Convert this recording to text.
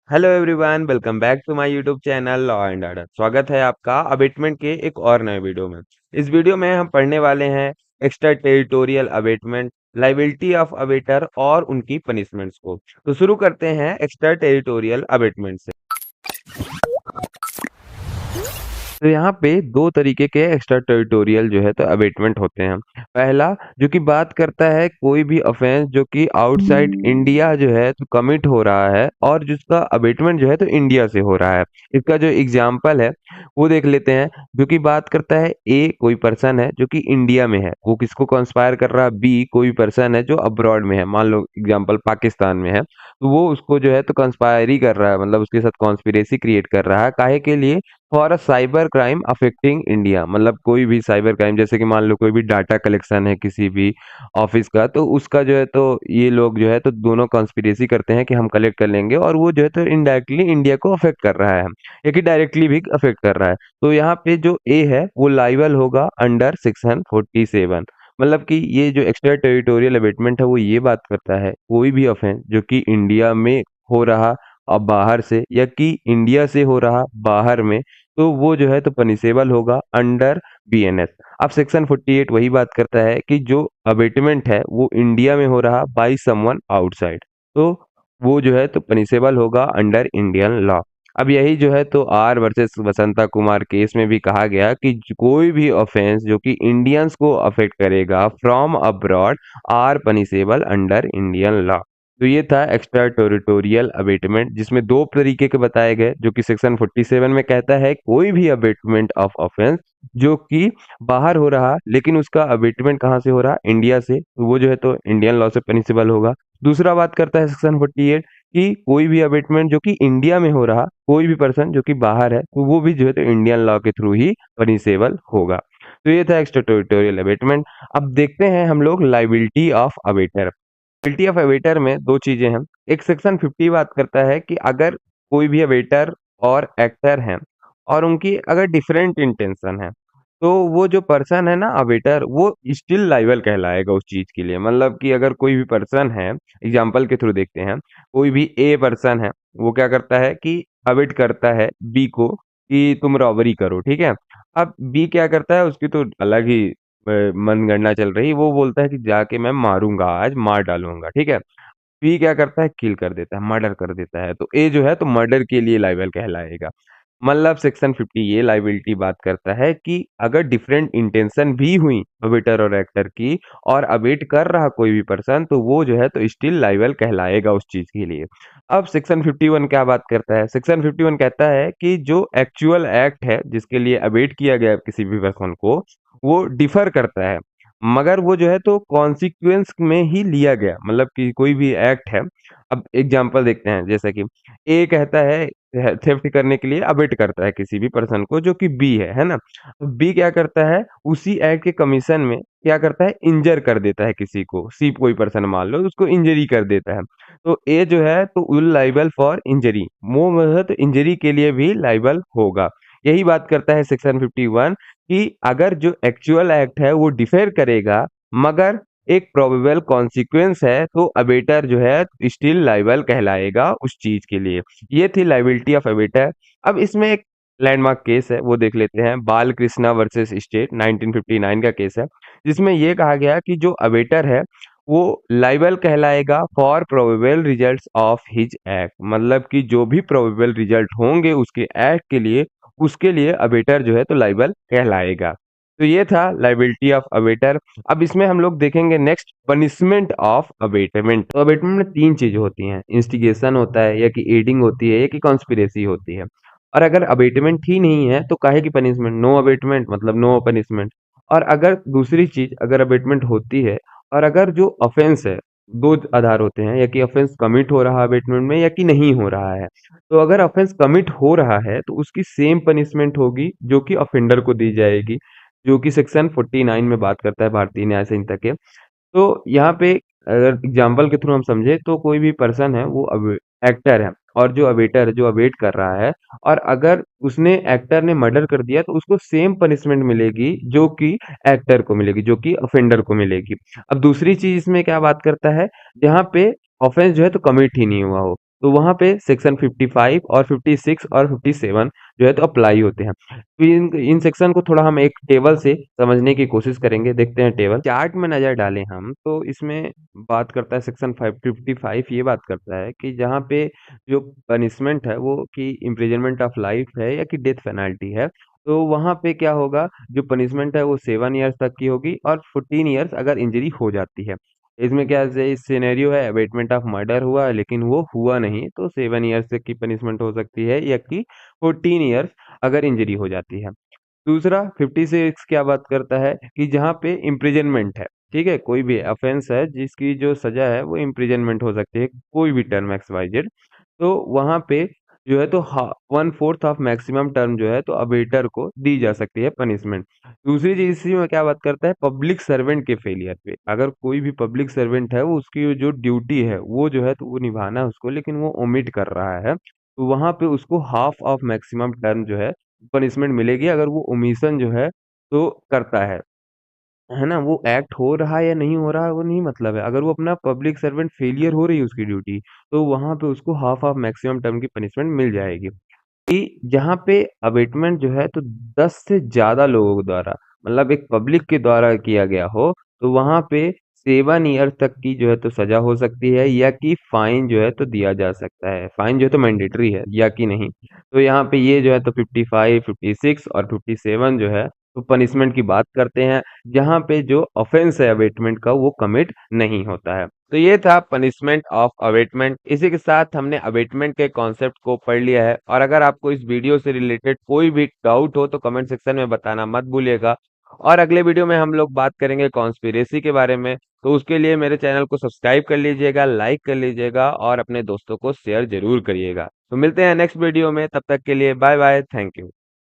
Hello everyone, welcome back to my YouTube channel law and order. स्वागत है आपका abetment के एक और नए वीडियो में। इस वीडियो में हम पढ़ने वाले हैं extra territorial abetment, liability of abettor और उनकी पनिशमेंट्स को। तो शुरू करते हैं एक्स्ट्रा टेरिटोरियल अबेटमेंट से। तो यहाँ पे दो तरीके के एक्स्ट्रा टेरिटोरियल जो है तो अबेटमेंट होते हैं। पहला जो कि बात करता है कोई भी ऑफेंस जो कि आउटसाइड इंडिया जो है तो कमिट हो रहा है और जिसका अबेटमेंट जो है तो इंडिया से हो रहा है। इसका जो एग्जाम्पल है वो देख लेते हैं। जो कि बात करता है ए कोई पर्सन है जो कि इंडिया में है, वो किसको कंस्पायर कर रहा है। बी कोई पर्सन है जो अब्रॉड में है, मान लो एग्जाम्पल पाकिस्तान में है, तो वो उसको जो है तो कंस्पायर ही कर रहा है, मतलब उसके साथ कॉन्स्पिरेसी क्रिएट कर रहा है। काहे के लिए? For a cyber crime affecting India, मतलब कोई भी साइबर क्राइम, जैसे कि मान लो कोई भी डाटा कलेक्शन है किसी भी ऑफिस का, तो उसका जो है तो ये लोग जो है तो दोनों कॉन्स्पिरेसी करते हैं कि हम कलेक्ट कर लेंगे, और वो जो है तो इनडायरेक्टली इंडिया को अफेक्ट कर रहा है या कि डायरेक्टली भी अफेक्ट कर रहा है। तो यहाँ पे जो ए है वो लाइबल होगा अंडर सेक्शन 47। मतलब कि ये जो एक्स्ट्रा टेरिटोरियल अबेटमेंट है वो ये बात करता है कोई भी ऑफेंस जो कि इंडिया में हो रहा अब बाहर से, या कि इंडिया से हो रहा बाहर में, तो वो जो है तो पनिशेबल होगा अंडर बीएनएस। अब सेक्शन 48 वही बात करता है कि जो अबेटमेंट है वो इंडिया में हो रहा बाय समवन आउटसाइड, तो वो जो है तो पनिशेबल होगा अंडर इंडियन लॉ। अब यही जो है तो R versus Vasanta Kumar case में भी कहा गया कि कोई भी ऑफेंस जो कि इंडियंस को अफेक्ट करेगा from abroad are punishable under Indian law. तो ये था एक्स्ट्रा टेरिटोरियल अबेटमेंट, जिसमें दो तरीके के बताए गए। जो कि सेक्शन 47 में कहता है कोई भी अबेटमेंट ऑफ ऑफेंस जो कि बाहर हो रहा लेकिन उसका अबेटमेंट कहाँ से हो रहा, इंडिया से, तो वो जो है तो इंडियन लॉ से पनिशेबल होगा। दूसरा बात करता है सेक्शन 48 कि कोई भी अबेटमेंट जो कि इंडिया में हो रहा, कोई भी पर्सन जो कि बाहर है, तो वो भी जो है तो इंडियन लॉ के थ्रू ही पनिशेबल होगा। तो ये था एक्स्ट्रा टेरिटोरियल अबेटमेंट। अब देखते हैं हम लोग liability of abettor. Liability of abettor में दो चीजें हैं। एक सेक्शन 50 बात करता है कि अगर कोई भी अवेटर और एक्टर हैं और उनकी अगर डिफरेंट इंटेंशन है, तो वो जो पर्सन है ना अवेटर, वो स्टिल लाइबल कहलाएगा उस चीज के लिए। मतलब कि अगर कोई भी पर्सन है, एग्जाम्पल के थ्रू देखते हैं, कोई भी ए पर्सन है, वो क्या करता है कि अवेट करता है बी को कि तुम रॉबरी करो, ठीक है। अब बी क्या करता है, उसकी तो अलग ही मनगणना चल रही, वो बोलता है कि जाके मैं मारूंगा, आज मार डालूंगा, ठीक है। बी क्या करता है, किल कर देता है, मर्डर कर देता है, तो ए जो है तो मर्डर के लिए लाइबल कहलाएगा। मतलब सेक्शन 50 ये लाइबिलिटी बात करता है कि अगर डिफरेंट इंटेंशन भी हुई अबेटर और एक्टर की, और अबेट कर रहा कोई भी पर्सन, तो वो जो है तो स्टिल लाइबल कहलाएगा उस चीज के लिए। अब सेक्शन 51 क्या बात करता है? सेक्शन 51 कहता है कि जो एक्चुअल एक्ट है जिसके लिए अबेट किया गया किसी भी पर्सन को, वो डिफर करता है, मगर वो जो है तो कॉन्सिक्वेंस में ही लिया गया। मतलब कि कोई भी एक्ट है, अब एग्जांपल देखते हैं, जैसे कि ए कहता है थेफ्ट करने के लिए अबेट करता है किसी भी पर्सन को, जो कि बी है ना। तो बी क्या करता है, उसी एक्ट के कमीशन में क्या करता है, इंजर कर देता है किसी को, सी कोई पर्सन मान लो उसको इंजरी कर देता है, तो ए जो है तो विल लाइबल फॉर इंजरी, वो मतलब तो इंजरी के लिए भी लाइबल होगा। यही बात करता है सेक्शन 51 कि अगर जो एक्चुअल एक्ट है वो डिफर करेगा, मगर एक प्रोबेबल कॉन्सिक्वेंस है, तो अबेटर जो है स्टिल लाइबल कहलाएगा उस चीज के लिए। ये थी लाइबिलिटी ऑफ अबेटर। अब इसमें एक लैंडमार्क केस है, वो देख लेते हैं। बाल कृष्णा वर्सेस स्टेट 1959 का केस है, जिसमें ये कहा गया कि जो अबेटर है वो लाइबल कहलाएगा for probable results of his act. मतलब कि जो भी प्रोबेबल रिजल्ट होंगे उसके एक्ट के लिए, उसके लिए अबेटर जो है तो लाइबल कहलाएगा। तो ये था लाइबिलिटी ऑफ अबेटर। अब इसमें हम लोग देखेंगे नेक्स्ट पनिशमेंट ऑफ अबेटमेंट। तो अबेटमेंट में तीन चीजें होती हैं, इंस्टिगेशन होता है, या कि एडिंग होती है, या कि कॉन्स्पिरेसी होती है। और अगर अबेटमेंट ही नहीं है तो काहे की पनिशमेंट? नो अबेटमेंट मतलब नो पनिशमेंट। और अगर दूसरी चीज, अगर अबेटमेंट होती है और अगर जो ऑफेंस है, दो आधार होते हैं, या कि ऑफेंस कमिट हो रहा है अबेटमेंट में, या कि नहीं हो रहा है। तो अगर ऑफेंस कमिट हो रहा है तो उसकी सेम पनिशमेंट होगी जो कि ऑफेंडर को दी जाएगी, जो कि सेक्शन 49 में बात करता है भारतीय न्याय संहिता के। तो यहाँ पे अगर एग्जाम्पल के थ्रू हम समझे, तो कोई भी पर्सन है वो अब एक्टर है, और जो अवेटर है जो अवेट कर रहा है, और अगर उसने एक्टर ने मर्डर कर दिया तो उसको सेम पनिशमेंट मिलेगी जो कि एक्टर को मिलेगी, जो कि ऑफेंडर को मिलेगी। अब दूसरी चीज इसमें क्या बात करता है, जहाँ पे ऑफेंस जो है तो कमिट ही नहीं हुआ हो, तो वहाँ पे सेक्शन 55 और 56 और 57 जो है तो अप्लाई होते हैं। तो इन सेक्शन को थोड़ा हम एक टेबल से समझने की कोशिश करेंगे। देखते हैं टेबल। चार्ट में नज़र डालें हम तो इसमें बात करता है सेक्शन 555 ये बात करता है कि जहाँ पे जो पनिशमेंट है वो कि इम्प्रिजनमेंट ऑफ लाइफ है या कि डेथ पेनल्टी है। तो वहाँ पे क्या होगा, जो पनिशमेंट है वो 7 ईयर्स तक की होगी और 14 ईयर्स अगर इंजरी हो जाती है। इसमें क्या है, सिनेरियो है अबेटमेंट ऑफ मर्डर हुआ लेकिन वो हुआ नहीं तो 7 ईयर्स तक की पनिशमेंट हो सकती है या कि 14 ईयर्स अगर इंजरी हो जाती है। दूसरा 56 क्या बात करता है कि जहाँ पे इम्प्रिजनमेंट है, ठीक है, कोई भी ऑफेंस है जिसकी जो सजा है वो इम्प्रिजनमेंट हो सकती है, कोई भी टर्म एक्स वाई जेड। तो वहाँ पे जो है तो 1/4 ऑफ मैक्सिमम टर्म जो है तो अबेटर को दी जा सकती है पनिशमेंट। दूसरी चीज इसी में क्या बात करता है, पब्लिक सर्वेंट के फेलियर पे, अगर कोई भी पब्लिक सर्वेंट है वो उसकी जो ड्यूटी है वो जो है तो वो निभाना है उसको, लेकिन वो ओमिट कर रहा है, तो वहां पे उसको हाफ ऑफ मैक्सिमम टर्म जो है पनिशमेंट मिलेगी अगर वो ओमिशन जो है तो करता है ना, वो एक्ट हो रहा है या नहीं हो रहा है वो नहीं मतलब है, अगर वो अपना पब्लिक सर्वेंट फेलियर हो रही है उसकी ड्यूटी, तो वहां पे उसको हाफ ऑफ मैक्सिमम टर्म की पनिशमेंट मिल जाएगी। कि जहाँ पे अबेटमेंट जो है तो 10 से ज्यादा लोगों द्वारा, मतलब एक पब्लिक के द्वारा किया गया हो, तो वहां पे 7 ईयर तक की जो है तो सजा हो सकती है या कि फाइन जो है तो दिया जा सकता है। फाइन जो है तो मैंडेटरी है या कि नहीं। तो यहाँ पे ये जो है तो 55, 56 और 57 जो है तो पनिशमेंट की बात करते हैं, जहाँ पे जो ऑफेंस है अबेटमेंट का वो कमिट नहीं होता है। तो ये था पनिशमेंट ऑफ अवेटमेंट। इसी के साथ हमने अवेटमेंट के कॉन्सेप्ट को पढ़ लिया है, और अगर आपको इस वीडियो से रिलेटेड कोई भी डाउट हो तो कमेंट सेक्शन में बताना मत भूलिएगा। और अगले वीडियो में हम लोग बात करेंगे कॉन्स्पिरेसी के बारे में, तो उसके लिए मेरे चैनल को सब्सक्राइब कर लीजिएगा, लाइक कर लीजिएगा और अपने दोस्तों को शेयर जरूर करिएगा। तो मिलते हैं नेक्स्ट वीडियो में, तब तक के लिए बाय बाय, थैंक यू।